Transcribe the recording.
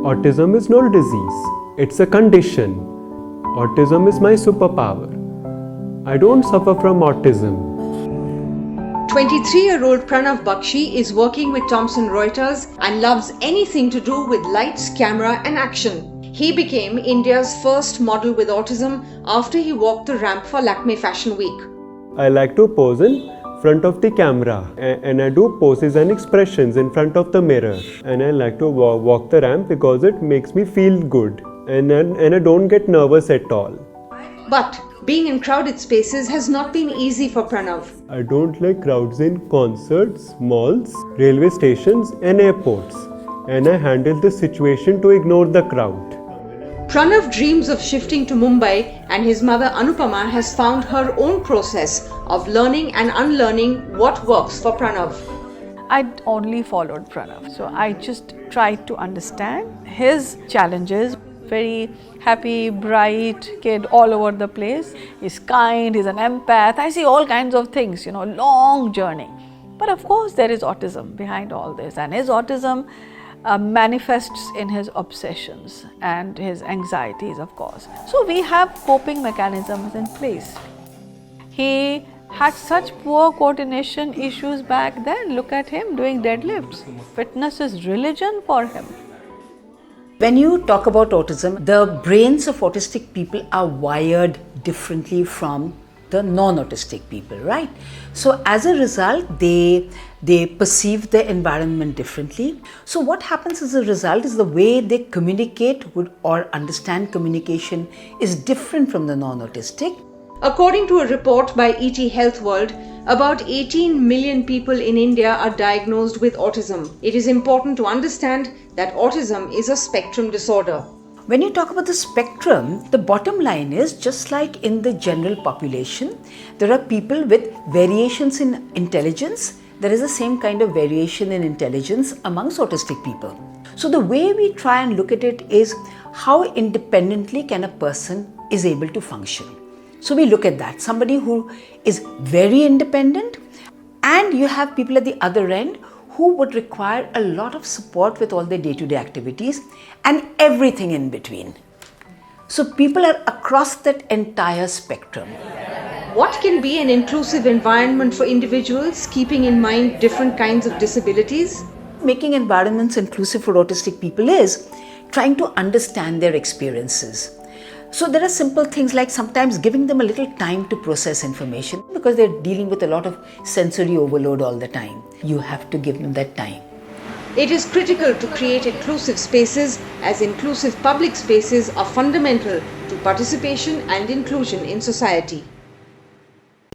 Autism is not a disease, it's a condition. Autism is my superpower. I don't suffer from autism. 23-year-old Pranav Bakhshi is working with Thomson Reuters and loves anything to do with lights, camera and action. He became India's first model with autism after he walked the ramp for Lakme Fashion Week. I like to pose in front of the camera and I do poses and expressions in front of the mirror, and I like to walk the ramp because it makes me feel good and I don't get nervous at all. But being in crowded spaces has not been easy for Pranav. I don't like crowds in concerts, malls, railway stations and airports, and I handle the situation to ignore the crowd. Pranav dreams of shifting to Mumbai, and his mother Anupama has found her own process of learning and unlearning what works for Pranav. I only followed Pranav, so I just tried to understand his challenges. Very happy, bright kid all over the place. He's kind, he's an empath. I see all kinds of things, long journey. But of course there is autism behind all this, and his autism manifests in his obsessions and his anxieties, of course. So we have coping mechanisms in place. He had such poor coordination issues back then. Look at him doing deadlifts. Fitness is religion for him. When you talk about autism, the brains of autistic people are wired differently from the non-autistic people, right? So as a result, they perceive the environment differently. So what happens as a result is the way they communicate or understand communication is different from the non-autistic. According to a report by ET Health World, about 18 million people in India are diagnosed with autism. It is important to understand that autism is a spectrum disorder. When you talk about the spectrum, the bottom line is just like in the general population, there are people with variations in intelligence. There is the same kind of variation in intelligence amongst autistic people. So the way we try and look at it is how independently can a person is able to function. So we look at that, somebody who is very independent, and you have people at the other end who would require a lot of support with all their day-to-day activities and everything in between. So people are across that entire spectrum. What can be an inclusive environment for individuals, keeping in mind different kinds of disabilities? Making environments inclusive for autistic people is trying to understand their experiences. So there are simple things like sometimes giving them a little time to process information because they're dealing with a lot of sensory overload all the time. You have to give them that time. It is critical to create inclusive spaces, as inclusive public spaces are fundamental to participation and inclusion in society.